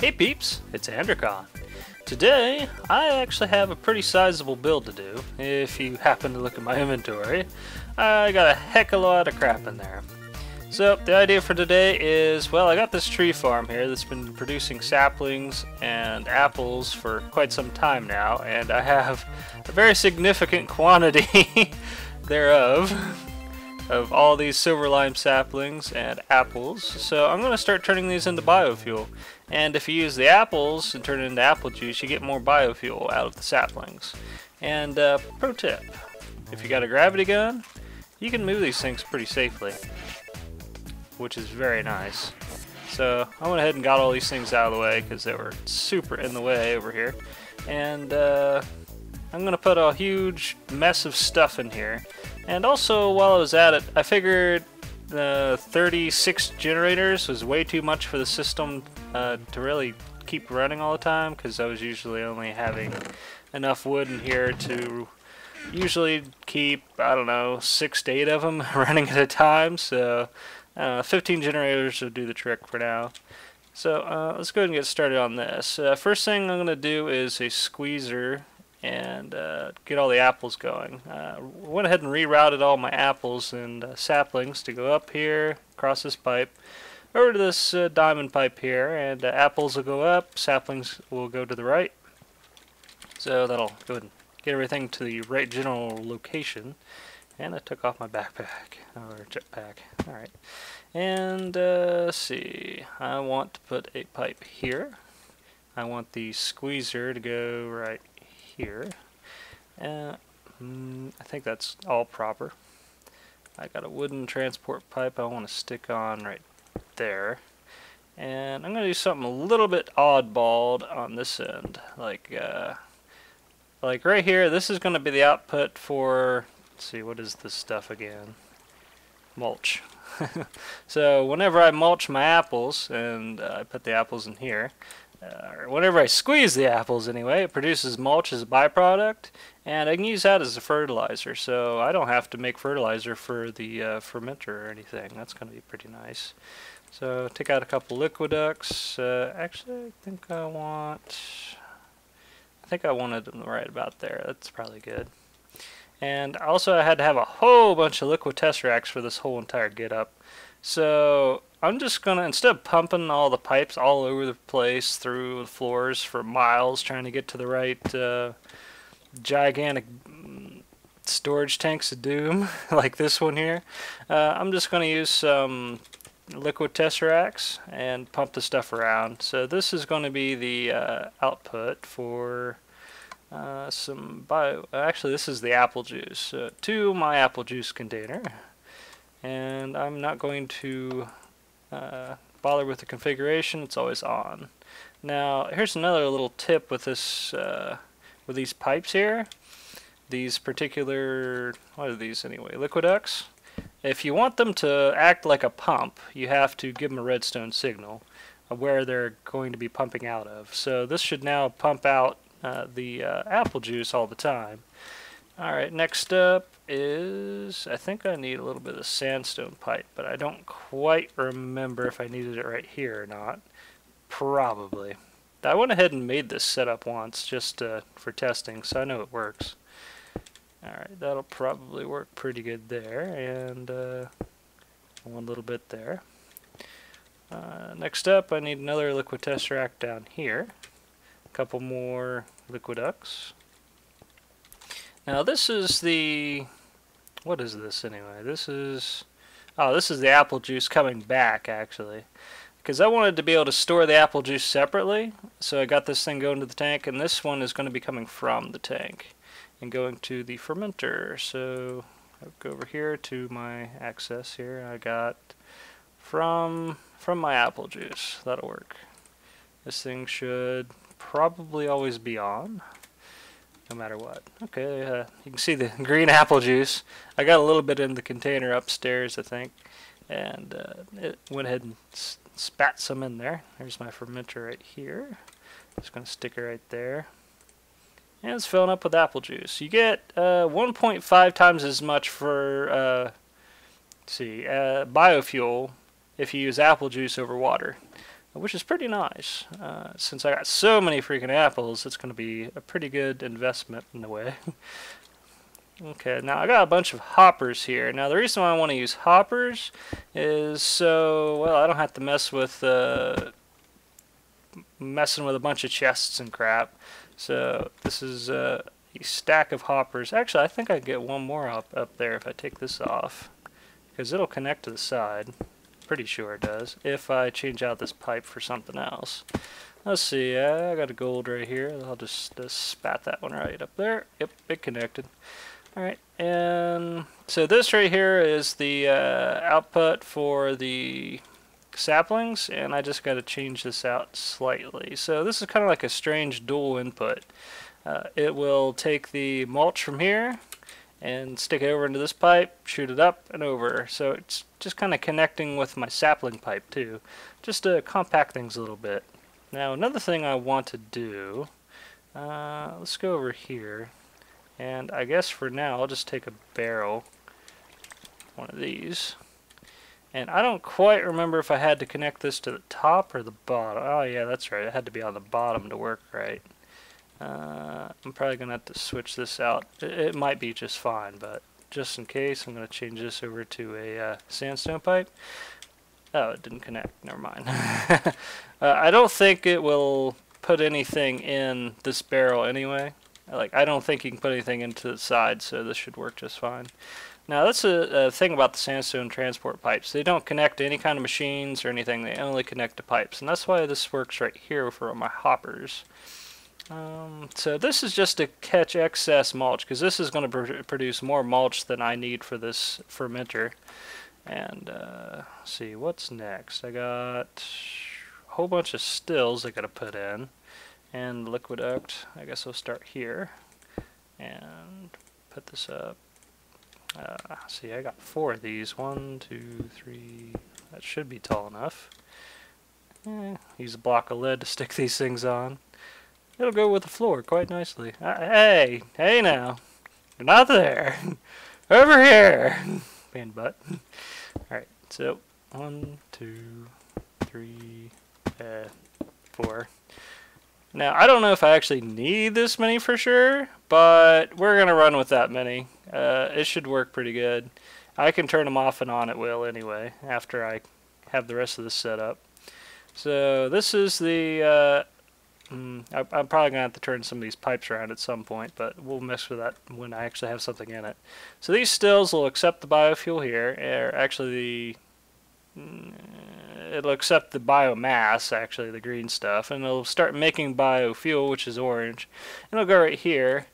Hey peeps, it's Androcon. Today, I actually have a pretty sizable build to do. If you happen to look at my inventory, I got a heck of a lot of crap in there. So, the idea for today is, well, I got this tree farm here that's been producing saplings and apples for quite some time now, and I have a very significant quantity thereof of all these silver lime saplings and apples. So I'm going to start turning these into biofuel. And if you use the apples and turn it into apple juice, you get more biofuel out of the saplings. And pro tip, if you got a gravity gun, you can move these things pretty safely, which is very nice. So I went ahead and got all these things out of the way because they were super in the way over here. And I'm going to put a huge mess of stuff in here. And also, while I was at it, I figured 36 generators was way too much for the system to really keep running all the time, because I was usually only having enough wood in here to usually keep, I don't know, 6 to 8 of them running at a time. So 15 generators will do the trick for now. So let's go ahead and get started on this. First thing I'm going to do is a squeezer and get all the apples going. Went ahead and rerouted all my apples and saplings to go up here, across this pipe, over to this diamond pipe here, and apples will go up, saplings will go to the right. So that'll go ahead and get everything to the right general location. And I took off my backpack, or jetpack. Alright. And let's see, I want to put a pipe here. I want the squeezer to go right here. I think that's all proper. I got a wooden transport pipe I want to stick on right there. And I'm going to do something a little bit oddballed on this end. Like right here, this is going to be the output for, let's see, what is this stuff again? Mulch. So whenever I mulch my apples, and I put the apples in here, or whenever I squeeze the apples anyway, it produces mulch as a byproduct, and I can use that as a fertilizer, so I don't have to make fertilizer for the fermenter or anything. That's going to be pretty nice. So take out a couple liquiducts. Actually, I think I wanted them right about there. That's probably good. And also I had to have a whole bunch of liquid tesseracts for this whole entire get-up. So I'm just going to, instead of pumping all the pipes all over the place through the floors for miles trying to get to the right gigantic storage tanks of doom like this one here, I'm just going to use some liquid tesseracts and pump the stuff around. So this is going to be the output for some actually this is the apple juice to my apple juice container. And I'm not going to bother with the configuration, it's always on. Now here's another little tip with this with these pipes here. These particular, what are these anyway, liquiducts. If you want them to act like a pump, you have to give them a redstone signal of where they're going to be pumping out of. So this should now pump out the apple juice all the time. Alright, next up is, I think I need a little bit of sandstone pipe, but I don't quite remember if I needed it right here or not. Probably. I went ahead and made this setup once just for testing, so I know it works. Alright, that'll probably work pretty good there, and one little bit there. Next up, I need another liquid tesseract down here. A couple more liquiducts. Now this is the, what is this anyway? This is, oh, this is the apple juice coming back actually, because I wanted to be able to store the apple juice separately, so I got this thing going to the tank, and this one is going to be coming from the tank and going to the fermenter. So I'll go over here to my access here. I got from my apple juice. That'll work. This thing should probably always be on, no matter what. Okay, you can see the green apple juice. I got a little bit in the container upstairs, I think, and it went ahead and spat some in there. There's my fermenter right here. Just going to stick it right there. And it's filling up with apple juice. You get 1.5 times as much for biofuel if you use apple juice over water. which is pretty nice. Since I got so many freaking apples, it's going to be a pretty good investment in a way. Okay, now I got a bunch of hoppers here. Now the reason why I want to use hoppers is so, well, I don't have to messing with a bunch of chests and crap. So this is a stack of hoppers. Actually, I think I can get one more up there if I take this off, because it'll connect to the side. Pretty sure it does, if I change out this pipe for something else. Let's see, I got a gold right here. I'll just spat that one right up there. Yep, it connected. Alright, and so this right here is the output for the saplings, and I just got to change this out slightly. So this is kind of like a strange dual input. It will take the mulch from here and stick it over into this pipe, shoot it up and over. So it's just kind of connecting with my sapling pipe too, just to compact things a little bit. Now another thing I want to do, let's go over here, and I guess for now I'll just take a barrel, one of these, and I don't quite remember if I had to connect this to the top or the bottom. Oh yeah, that's right, it had to be on the bottom to work right. I'm probably going to have to switch this out. It might be just fine, but just in case, I'm going to change this over to a sandstone pipe. Oh, it didn't connect. Never mind. I don't think it will put anything in this barrel anyway. I don't think you can put anything into the side, so this should work just fine. Now, that's a thing about the sandstone transport pipes. They don't connect to any kind of machines or anything. They only connect to pipes, and that's why this works right here for my hoppers. So this is just to catch excess mulch, because this is going to produce more mulch than I need for this fermenter. And let's see, what's next? I got a whole bunch of stills I got to put in, and liquid duct. I guess I'll start here and put this up. See, I got 4 of these. 1, 2, 3. That should be tall enough. Use a block of lead to stick these things on. It'll go with the floor quite nicely. Hey now. You're not there. Over here. Pain butt. Alright, so 1, 2, 3, 4. Now, I don't know if I actually need this many for sure, but we're going to run with that many. It should work pretty good. I can turn them off and on at will anyway, after I have the rest of this set up. So this is the... I'm probably going to have to turn some of these pipes around at some point, but we'll mess with that when I actually have something in it. So these stills will accept the biofuel here, or actually it'll accept the biomass, actually, the green stuff, and it'll start making biofuel, which is orange. And it'll go right here,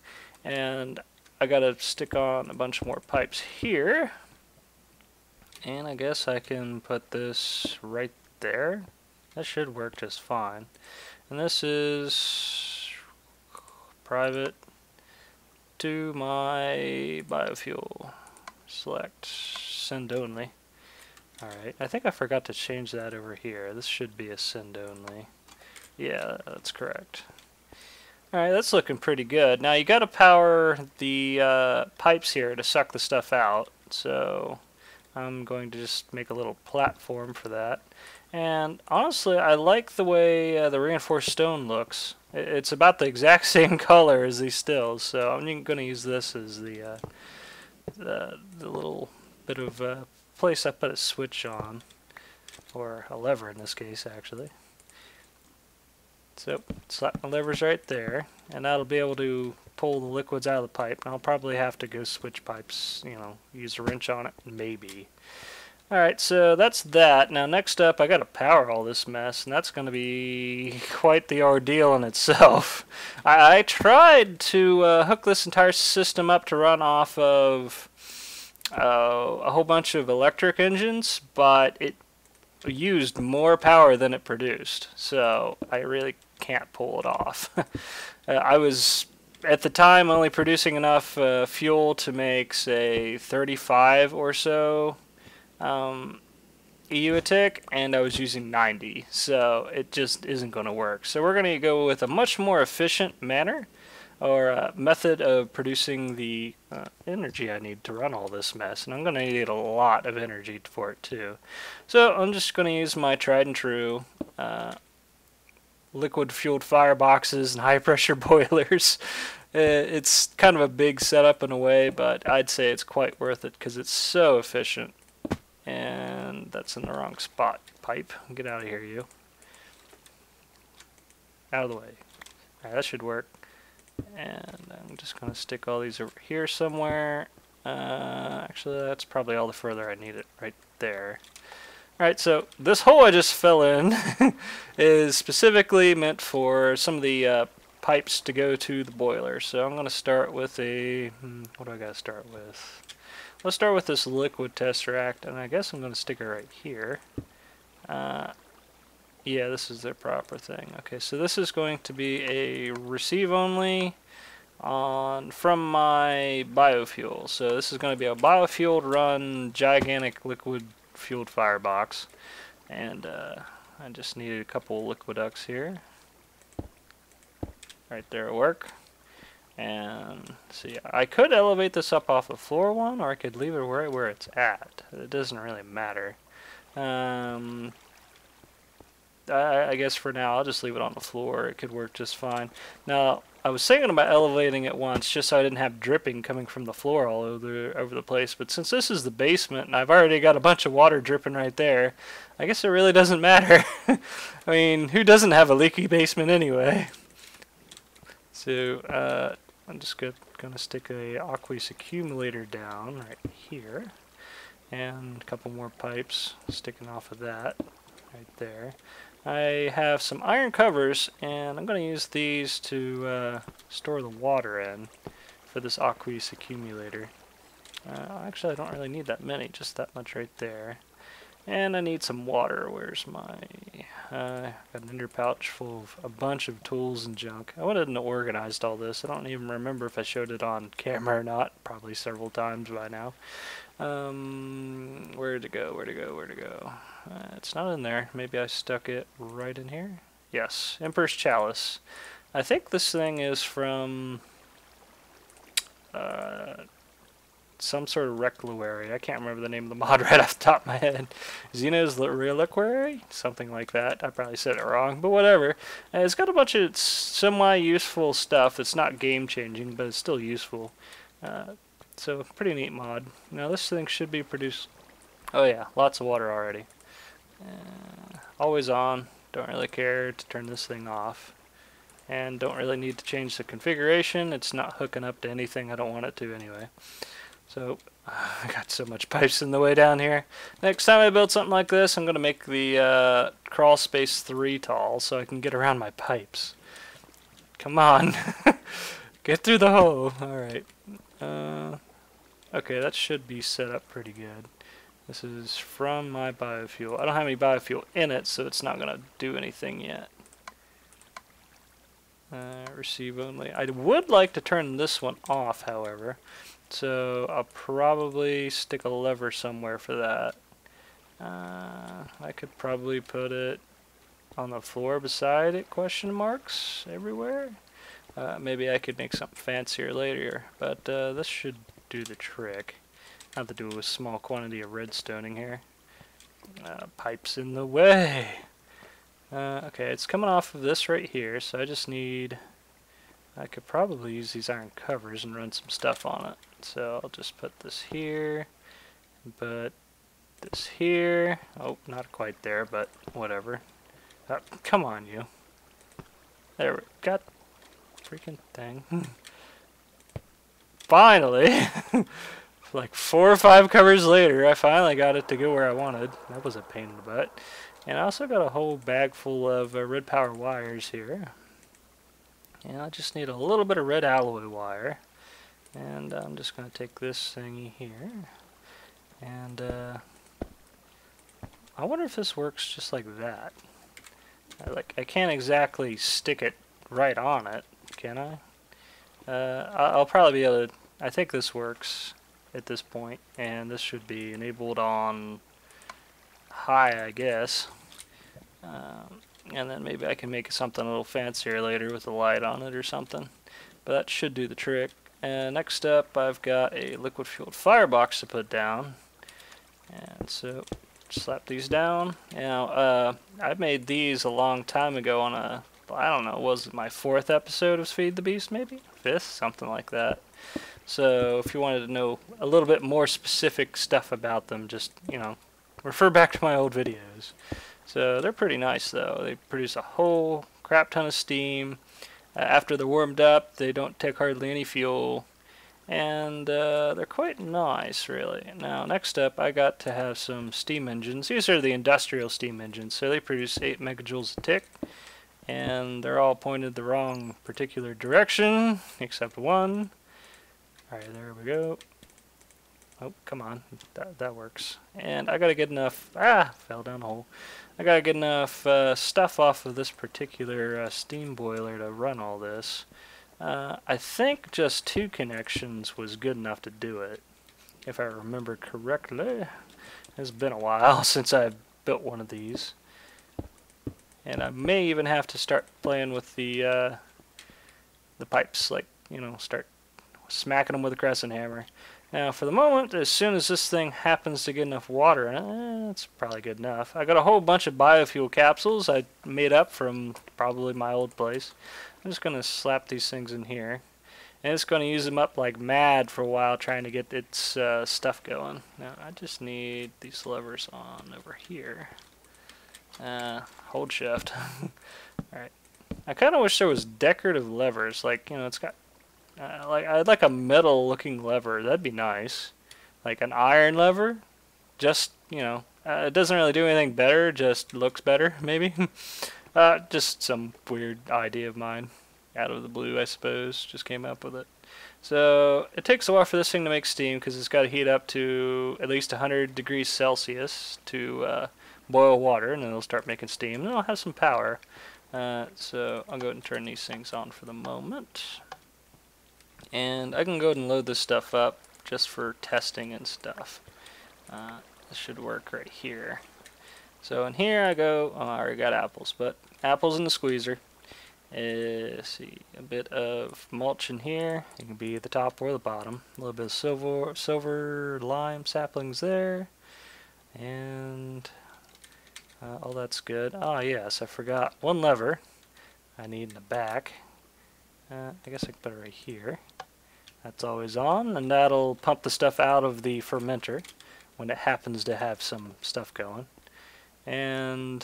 and I got to stick on a bunch more pipes here, and I guess I can put this right there. That should work just fine. And this is private to my biofuel. Select send only. Alright, I think I forgot to change that over here. This should be a send only. Yeah, that's correct. Alright, that's looking pretty good. Now you gotta power the pipes here to suck the stuff out. So I'm going to just make a little platform for that. And honestly, I like the way the reinforced stone looks. It's about the exact same color as these stills, so I'm going to use this as the little bit of place I put a switch on, or a lever in this case, actually. So slap my levers right there, and that'll be able to pull the liquids out of the pipe. And I'll probably have to go switch pipes, use a wrench on it, maybe. Alright, so that's that. Now next up, I gotta power all this mess, and that's gonna be quite the ordeal in itself. I tried to hook this entire system up to run off of a whole bunch of electric engines, but it used more power than it produced, so I really can't pull it off. I was, at the time, only producing enough fuel to make, say, 35 or so EU a tick, and I was using 90, so it just isn't going to work. So we're going to go with a much more efficient manner, or method of producing the energy I need to run all this mess, and I'm going to need a lot of energy for it too. So I'm just going to use my tried and true liquid fueled fireboxes and high pressure boilers. It's kind of a big setup in a way, but I'd say it's quite worth it because it's so efficient. And that's in the wrong spot. Pipe, get out of here, you. Out of the way. Alright, that should work. And I'm just going to stick all these over here somewhere. Actually, that's probably all the further I need it, right there. Alright, so this hole I just fell in is specifically meant for some of the pipes to go to the boiler. So I'm going to start with a... what do I got to start with? Let's start with this liquid tesseract, and I guess I'm going to stick it right here. Yeah, this is the proper thing. Okay, so this is going to be a receive only from my biofuel. So this is going to be a biofuel run gigantic liquid fueled firebox, and I just needed a couple liquid ducts here. Right there at work. And see, I could elevate this up off the floor one, or I could leave it right where it's at. It doesn't really matter. I guess for now I'll just leave it on the floor. It could work just fine. Now, I was thinking about elevating it once just so I didn't have dripping coming from the floor all over the place, but since this is the basement and I've already got a bunch of water dripping right there, I guess it really doesn't matter. I mean, who doesn't have a leaky basement anyway? So, I'm just going to stick a aqueous accumulator down right here, and a couple more pipes sticking off of that right there. I have some iron covers, and I'm going to use these to store the water in for this aqueous accumulator. Actually, I don't really need that many, just that much right there. And I need some water. Where's my... got an ender pouch full of a bunch of tools and junk. I went ahead and organized all this. I don't even remember if I showed it on camera or not. Probably several times by now. Where'd it go? Where'd it go? Where'd it go? It's not in there. Maybe I stuck it right in here? Yes. Emperor's Chalice. I think this thing is from... some sort of reliquary. I can't remember the name of the mod right off the top of my head. Xeno's reliquary? Something like that. I probably said it wrong, but whatever. It's got a bunch of semi-useful stuff. It's not game-changing, but it's still useful. So, pretty neat mod. Now, this thing should be produced... Oh yeah, lots of water already. Always on. Don't really care to turn this thing off. And don't really need to change the configuration. It's not hooking up to anything I don't want it to anyway. So, I got so much pipes in the way down here. Next time I build something like this, I'm going to make the crawl space 3 tall so I can get around my pipes. Come on. Get through the hole. Alright. Okay, that should be set up pretty good. This is from my biofuel. I don't have any biofuel in it, so it's not going to do anything yet. Receive only. I would like to turn this one off, however. So I'll probably stick a lever somewhere for that. I could probably put it on the floor beside it, question marks, everywhere. Maybe I could make something fancier later, but this should do the trick. I have to do a small quantity of redstoning here. Pipes in the way. Okay, it's coming off of this right here, so I just need... I could probably use these iron covers and run some stuff on it. So I'll just put this here, put this here. Oh, not quite there, but whatever. Come on, you. There we got freaking thing. Finally! Like 4 or 5 covers later, I finally got it to go where I wanted. That was a pain in the butt. And I also got a whole bag full of red power wires here. And I just need a little bit of red alloy wire. And I'm just going to take this thingy here. And I wonder if this works just like that. I can't exactly stick it right on it, can I? I'll probably be able to... I think this works at this point, and this should be enabled on high, I guess. And then maybe I can make something a little fancier later with a light on it or something. But that should do the trick. And next up, I've got a liquid fueled firebox to put down. And so slap these down. Now, I made these a long time ago on a, I don't know, was it my 4th episode of Feed the Beast, maybe? 5th? Something like that. So if you wanted to know a little bit more specific stuff about them, just, refer back to my old videos. So they're pretty nice, though. They produce a whole crap ton of steam. After they're warmed up, they don't take hardly any fuel. And they're quite nice, really. Now, next up, I got to have some steam engines. These are the industrial steam engines, so they produce 8 megajoules a tick, and they're all pointed the wrong particular direction, except one. Alright, there we go. Oh, come on. That works. And I gotta get enough... fell down a hole. I gotta get enough stuff off of this particular steam boiler to run all this. I think just 2 connections was good enough to do it, if I remember correctly. It's been a while since I've built one of these. And I may even have to start playing with the pipes, like, start smacking them with a crescent hammer. Now, for the moment, as soon as this thing happens to get enough water in it, it's probably good enough. I got a whole bunch of biofuel capsules I made up from probably my old place. I'm just going to slap these things in here. And it's going to use them up like mad for a while trying to get its stuff going. Now, I just need these levers on over here. Hold shift. Alright. I kind of wish there was decorative levers. Like, it's got... I'd like a metal looking lever. That'd be nice. Like an iron lever. Just, it doesn't really do anything better. Just looks better, maybe. Just some weird idea of mine. Out of the blue, I suppose. Just came up with it. So, it takes a while for this thing to make steam because it's got to heat up to at least 100 degrees Celsius to boil water, and then it'll start making steam. And it'll have some power. So, I'll go ahead and turn these things on for the moment. And I can go ahead and load this stuff up just for testing and stuff. This should work right here. So in here I go, I already got apples, but apples in the squeezer. Let's see, a bit of mulch in here. It can be the top or the bottom. A little bit of silver lime saplings there. And all that's good. Ah, yes, I forgot one lever I need in the back. I guess I can put it right here. That's always on, and that'll pump the stuff out of the fermenter when it happens to have some stuff going. And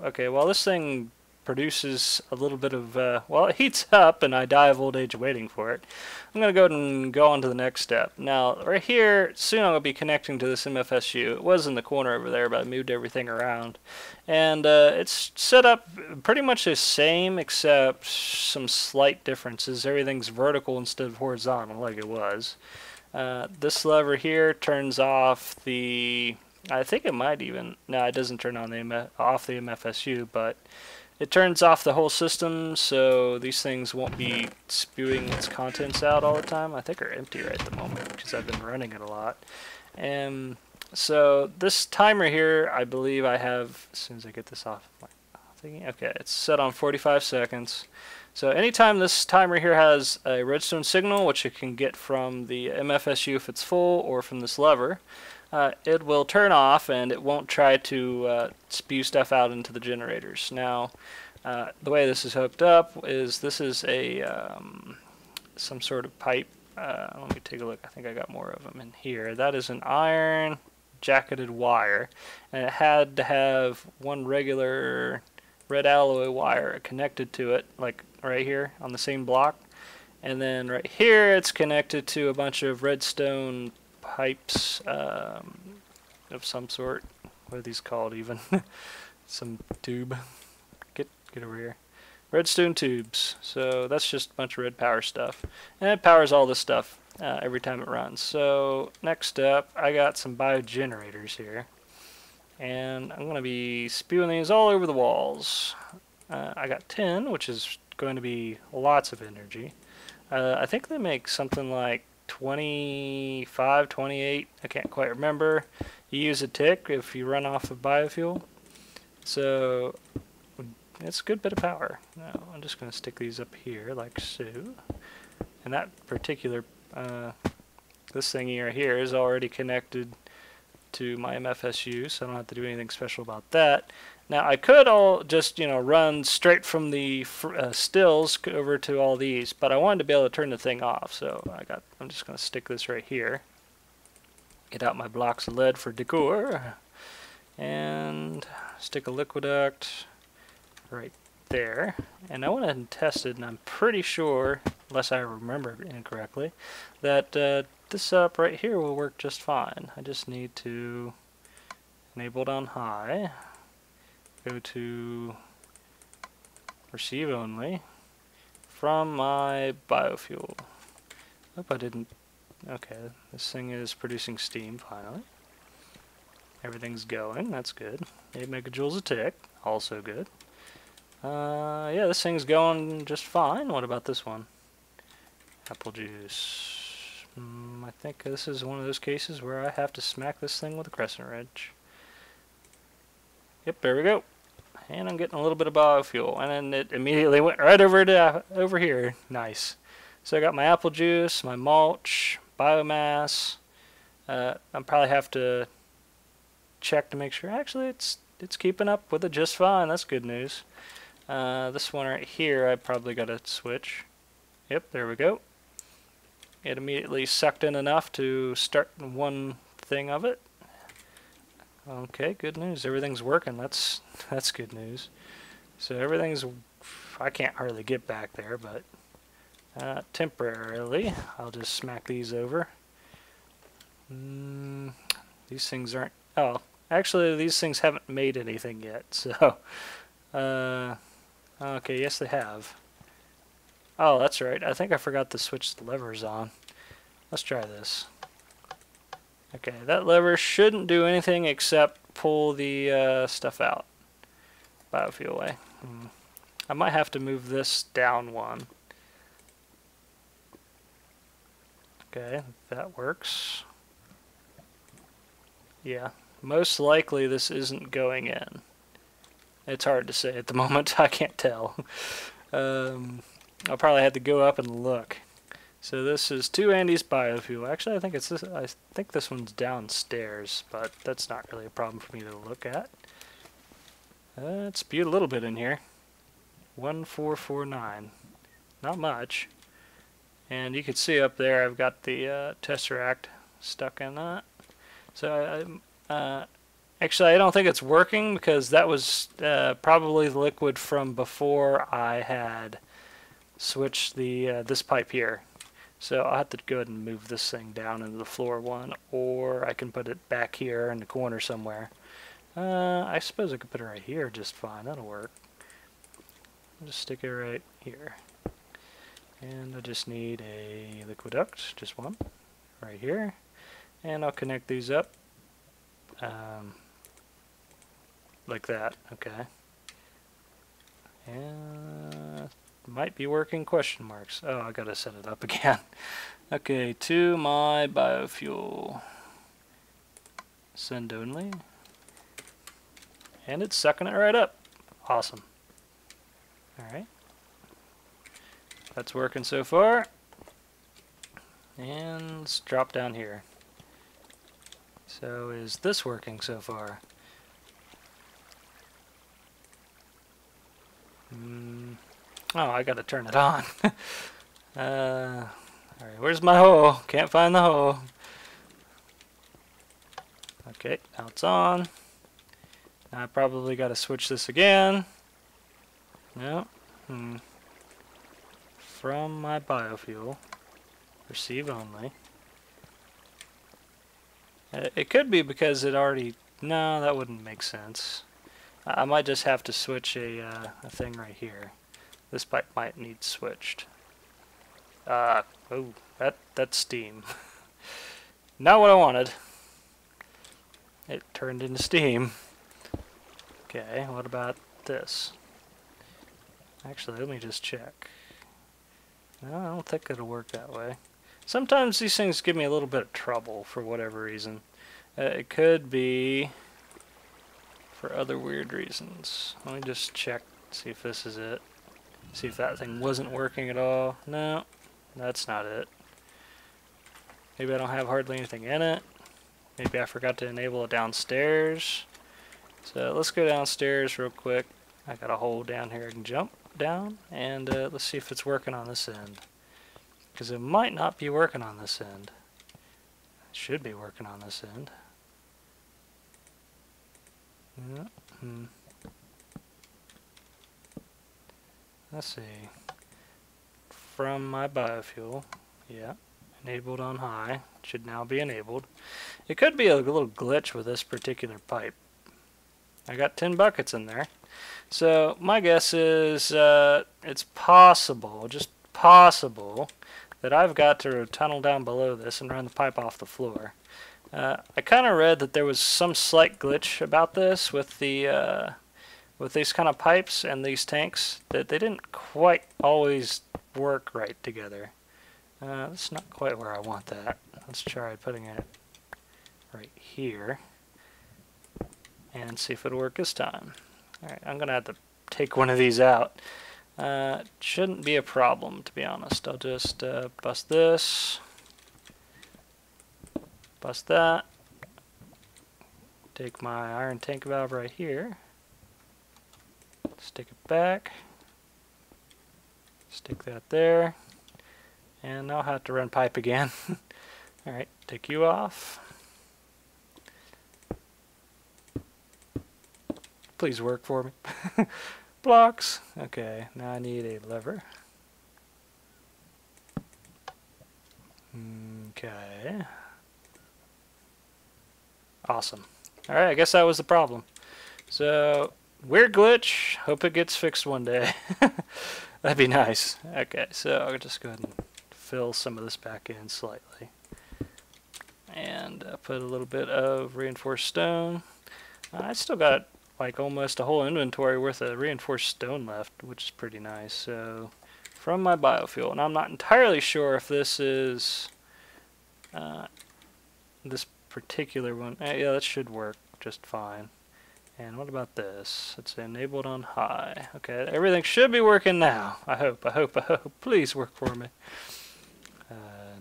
okay, well, this thing produces a little bit of well, it heats up and I die of old age waiting for it. I'm gonna go ahead and go on to the next step. Now right here, soon I'm gonna be connecting to this MFSU. It was in the corner over there, but I moved everything around, and it's set up pretty much the same except some slight differences. Everything's vertical instead of horizontal like it was. This lever here turns off the, I think it might even, no, it doesn't turn on the off the MFSU, but it turns off the whole system, so these things won't be spewing its contents out all the time. I think they're empty right at the moment because I've been running it a lot. And so this timer here, I believe I have, as soon as I get this off my thingy, okay, it's set on 45 seconds. So anytime this timer here has a redstone signal, which it can get from the MFSU if it's full or from this lever, it will turn off and it won't try to spew stuff out into the generators. Now, the way this is hooked up is this is a some sort of pipe. Let me take a look. I think I got more of them in here. That is an iron jacketed wire, and it had to have one regular red alloy wire connected to it, like right here on the same block, and then right here it's connected to a bunch of redstone pipes of some sort. What are these called even? Some tube. Get over here. Redstone tubes. So that's just a bunch of red power stuff, and it powers all this stuff every time it runs. So next up, I got some biogenerators here, and I'm going to be spewing these all over the walls. I got 10, which is going to be lots of energy. I think they make something like 25, 28, I can't quite remember. You use a tick if you run off of biofuel. So it's a good bit of power. Now I'm just going to stick these up here like so. And that particular, this thingy right here is already connected to my MFSU, so I don't have to do anything special about that. Now I could all just, you know, run straight from the stills over to all these, but I wanted to be able to turn the thing off, so I'm just going to stick this right here. Get out my blocks of lead for decor, and stick a liquid duct right there. And I went ahead and tested, and I'm pretty sure, unless I remember incorrectly, that this setup right here will work just fine. I just need to enable it on high, go to receive only from my biofuel. Hope I didn't. Okay, this thing is producing steam finally. Everything's going, that's good. 8 megajoules a tick, also good. Yeah, this thing's going just fine. What about this one? Apple juice. I think this is one of those cases where I have to smack this thing with a crescent wrench. Yep, there we go. And I'm getting a little bit of biofuel, and then it immediately went right over to over here. Nice. So I got my apple juice, my mulch, biomass. I'll probably have to check to make sure. Actually, it's keeping up with it just fine. That's good news. This one right here, I probably got to switch. Yep, there we go. It immediately sucked in enough to start one thing of it. Okay, good news. Everything's working. That's good news. So everything's. I can't hardly get back there, but temporarily, I'll just smack these over. These things aren't. Oh, actually, these things haven't made anything yet. So, okay, yes, they have. Oh, that's right. I think I forgot to switch the levers on. Let's try this. Okay, that lever shouldn't do anything except pull the stuff out. Biofuel away. I might have to move this down one. Okay, that works. Yeah, most likely this isn't going in. It's hard to say at the moment. I can't tell. I'll probably have to go up and look. So this is 2 Andes biofuel. Actually, I think it's this. I think this one's downstairs, but that's not really a problem for me to look at. Let's spew a little bit in here. 1449. Not much. And you can see up there, I've got the Tesseract stuck in that. So actually, I don't think it's working because that was probably the liquid from before I had switched the this pipe here. So I'll have to go ahead and move this thing down into the floor one, or I can put it back here in the corner somewhere. I suppose I could put it right here just fine. That'll work. I'll just stick it right here. And I just need a liquid duct, just one, right here. And I'll connect these up like that. Okay. And might be working, question marks. Oh, I gotta set it up again. Okay, to my biofuel. Send only. And it's sucking it right up. Awesome. Alright. That's working so far. And let's drop down here. So is this working so far? Oh, I gotta turn it on. Alright, where's my hole? Can't find the hole. Okay, now it's on. Now I probably gotta switch this again. No. From my biofuel. Receive only. It could be because it already... No, that wouldn't make sense. I might just have to switch a thing right here. This pipe might need switched. Oh, that's steam. Not what I wanted. It turned into steam. Okay, what about this? Actually, let me just check. No, I don't think it'll work that way. Sometimes these things give me a little bit of trouble for whatever reason. It could be for other weird reasons. Let me just check, see if this is it. See if that thing wasn't working at all. No, that's not it. Maybe I don't have hardly anything in it. Maybe I forgot to enable it downstairs. So let's go downstairs real quick. I got a hole down here I can jump down, and let's see if it's working on this end. Because it might not be working on this end. It should be working on this end. Let's see. From my biofuel, yeah, enabled on high. Should now be enabled. It could be a little glitch with this particular pipe. I got 10 buckets in there. So my guess is it's possible, just possible, that I've got to tunnel down below this and run the pipe off the floor. I kind of read that there was some slight glitch about this with the with these kind of pipes and these tanks, that they didn't quite always work right together. That's not quite where I want that. Let's try putting it right here and see if it'll work this time. Alright, I'm gonna have to take one of these out. Shouldn't be a problem, to be honest. I'll just bust this, bust that, take my iron tank valve right here, stick it back, stick that there, and I'll have to run pipe again. Alright, take you off. Please work for me. Blocks. Okay, now I need a lever. Okay. Awesome. Alright, I guess that was the problem. So, weird glitch. Hope it gets fixed one day. That'd be nice. Okay, so I'll just go ahead and fill some of this back in slightly. And put a little bit of reinforced stone. I still got like almost a whole inventory worth of reinforced stone left, which is pretty nice. So, from my biofuel, and I'm not entirely sure if this is this particular one. Yeah, that should work just fine. And what about this? It's enabled on high. Okay, everything should be working now. I hope. Please work for me.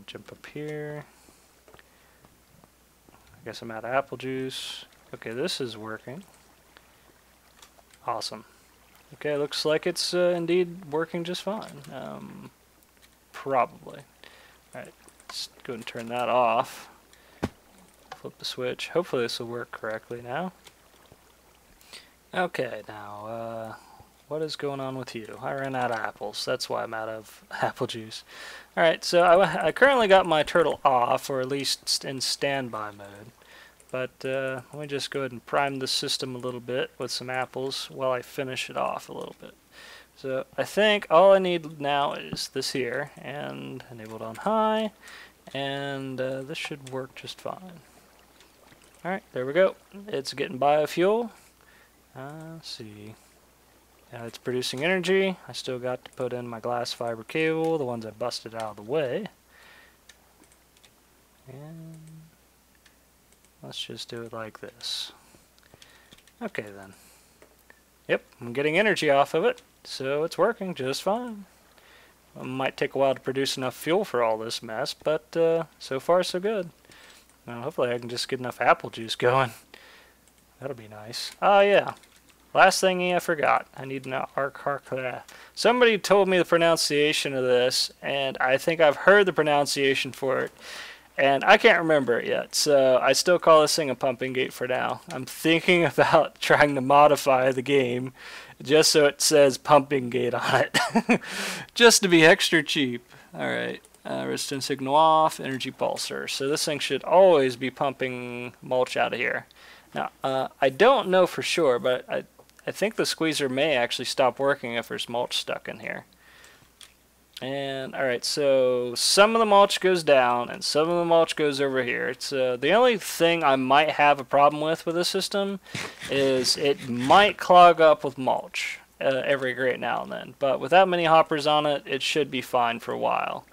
Jump up here. I guess I'm out of apple juice. Okay, this is working. Awesome. Okay, looks like it's indeed working just fine. Probably. Alright, let's go and turn that off. Flip the switch. Hopefully this will work correctly now. Okay, now, what is going on with you? I ran out of apples. That's why I'm out of apple juice. Alright, so I currently got my turtle off, or at least in standby mode. But let me just go ahead and prime the system a little bit with some apples while I finish it off a little bit. So I think all I need now is this here, and enabled on high, and this should work just fine. Alright, there we go. It's getting biofuel. Let's see. It's producing energy. I still got to put in my glass fiber cable, the ones I busted out of the way. And let's just do it like this. Okay then. Yep, I'm getting energy off of it, so it's working just fine. It might take a while to produce enough fuel for all this mess, but so far so good. Well, hopefully I can just get enough apple juice going. That'll be nice. Oh yeah, last thing I forgot. I need an Somebody told me the pronunciation of this, and I think I've heard the pronunciation for it. And I can't remember it yet, so I still call this thing a pumping gate for now. I'm thinking about trying to modify the game just so it says pumping gate on it. Just to be extra cheap. Alright, resistance signal off, energy pulsar. So this thing should always be pumping mulch out of here. Now, I don't know for sure, but I think the squeezer may actually stop working if there's mulch stuck in here. And alright, so some of the mulch goes down and some of the mulch goes over here. It's the only thing I might have a problem with this system is it might clog up with mulch every great now and then. But with that many hoppers on it, it should be fine for a while.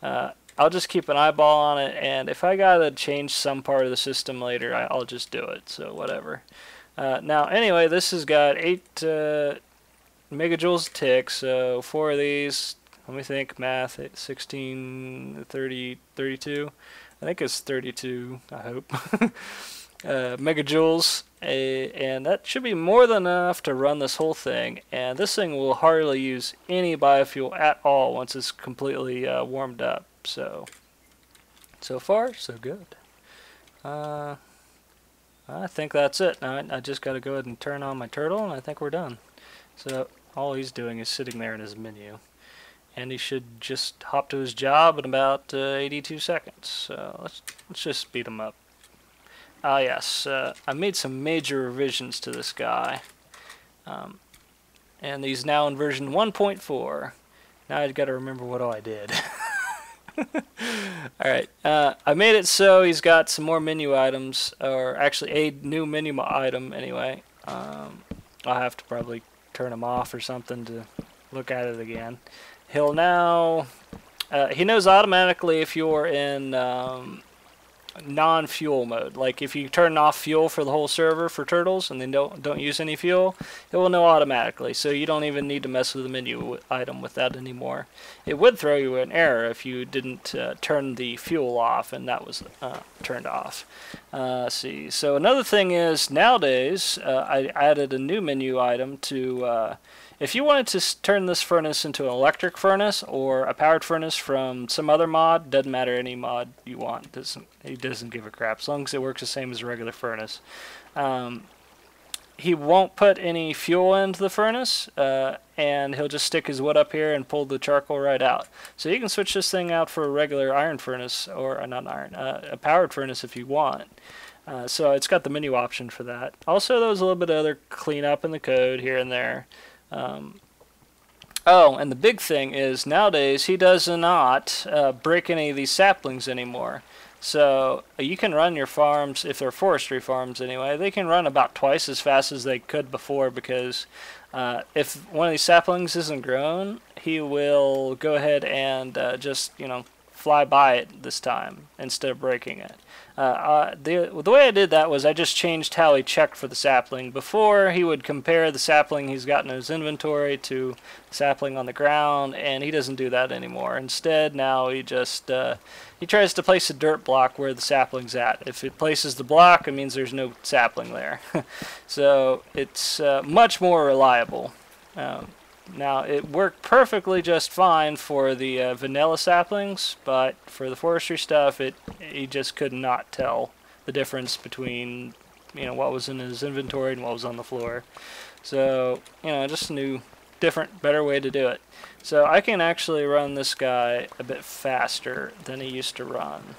I'll just keep an eyeball on it, and if I gotta change some part of the system later, I'll just do it, so whatever. Now anyway, this has got 8 megajoules a tick, so 4 of these. Let me think, math, 16, 30, 32. I think it's 32, I hope, megajoules, and that should be more than enough to run this whole thing. And this thing will hardly use any biofuel at all once it's completely warmed up. So far, so good. I think that's it. Now I just got to go ahead and turn on my turtle, and I think we're done. So all he's doing is sitting there in his menu. And he should just hop to his job in about 82 seconds. So let's just speed him up. Ah yes, I made some major revisions to this guy. And he's now in version 1.4. Now I've got to remember what all I did. Alright, I made it so he's got some more menu items, or actually a new menu item anyway. I'll have to probably turn him off or something to look at it again. He'll now, he knows automatically if you're in non-fuel mode. Like if you turn off fuel for the whole server for turtles and then don't use any fuel, it will know automatically. So you don't even need to mess with the menu item with that anymore. It would throw you an error if you didn't turn the fuel off and that was turned off. Let's see. So another thing is nowadays I added a new menu item to if you wanted to turn this furnace into an electric furnace or a powered furnace from some other mod, doesn't matter any mod you want. He doesn't give a crap as long as it works the same as a regular furnace. He won't put any fuel into the furnace, and he'll just stick his wood up here and pull the charcoal right out. So you can switch this thing out for a regular iron furnace, or not iron, a powered furnace if you want. So it's got the menu option for that. Also, there was a little bit of other cleanup in the code here and there. Oh, and the big thing is nowadays he does not break any of these saplings anymore. So you can run your farms, if they're forestry farms anyway, they can run about twice as fast as they could before, because if one of these saplings isn't grown, he will go ahead and just, you know, fly by it this time instead of breaking it. The way I did that was I just changed how he checked for the sapling. Before, he would compare the sapling he's got in his inventory to the sapling on the ground, and he doesn't do that anymore. Instead, now he just he tries to place a dirt block where the sapling's at. If it places the block, it means there's no sapling there. So it's much more reliable. Now, it worked perfectly just fine for the vanilla saplings, but for the forestry stuff, he just could not tell the difference between, you know, what was in his inventory and what was on the floor. So, you know, just a new, different, better way to do it. So I can actually run this guy a bit faster than he used to run.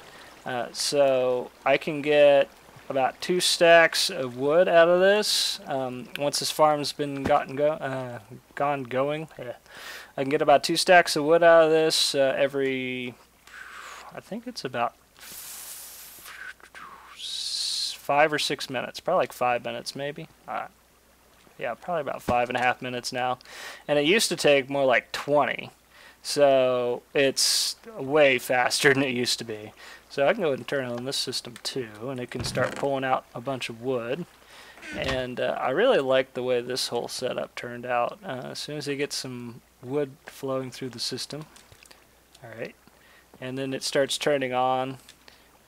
So I can get about 2 stacks of wood out of this. Once this farm's been gone going, I can get about 2 stacks of wood out of this every, I think it's about 5 or 6 minutes, probably like 5 minutes maybe. Yeah, probably about 5.5 minutes now. And it used to take more like 20. So it's way faster than it used to be. So I can go ahead and turn on this system too, and it can start pulling out a bunch of wood. And I really like the way this whole setup turned out. As soon as they get some wood flowing through the system, alright, and then it starts turning on,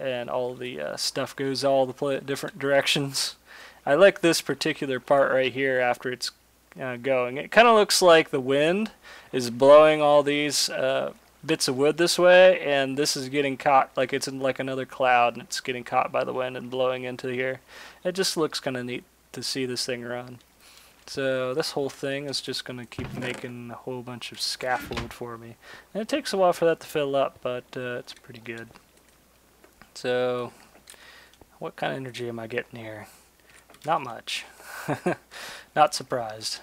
and all the stuff goes all the different directions. I like this particular part right here after it's going. It kind of looks like the wind is blowing all these bits of wood this way, and this is getting caught, like it's in like another cloud, and it's getting caught by the wind and blowing into here. It just looks kind of neat to see this thing run. So this whole thing is just going to keep making a whole bunch of scaffold for me. And it takes a while for that to fill up, but it's pretty good. So what kind of energy am I getting here? Not much. Not surprised.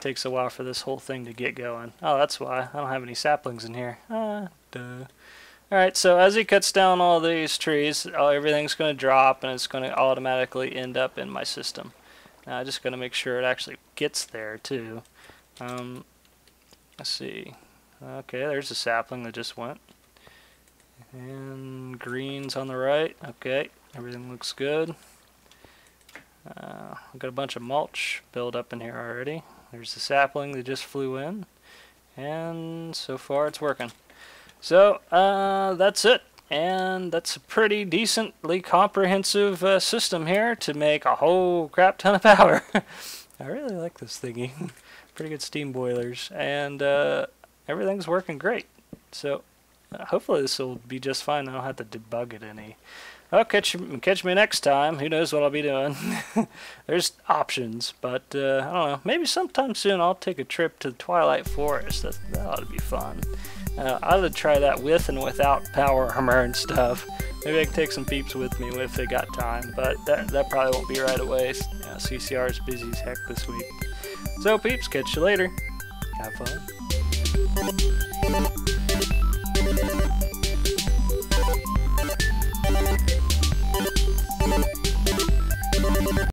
Takes a while for this whole thing to get going. Oh, that's why. I don't have any saplings in here. Duh. Alright, so as he cuts down all these trees, everything's going to drop, and it's going to automatically end up in my system. Now, I'm just going to make sure it actually gets there, too. Let's see. Okay, there's a sapling that just went. And green's on the right. Okay, everything looks good. I've got a bunch of mulch built up in here already. There's the sapling that just flew in, and so far it's working. So, that's it. And that's a pretty decently comprehensive system here to make a whole crap ton of power. I really like this thingy. Pretty good steam boilers. And everything's working great. So, hopefully this will be just fine. I don't have to debug it any. I'll catch me next time. Who knows what I'll be doing. There's options, but I don't know. Maybe sometime soon I'll take a trip to the Twilight Forest. That ought to be fun. I would try that with and without power armor and stuff. Maybe I can take some peeps with me if they got time, but that probably won't be right away. CCR is busy as heck this week. So peeps, catch you later. Have fun.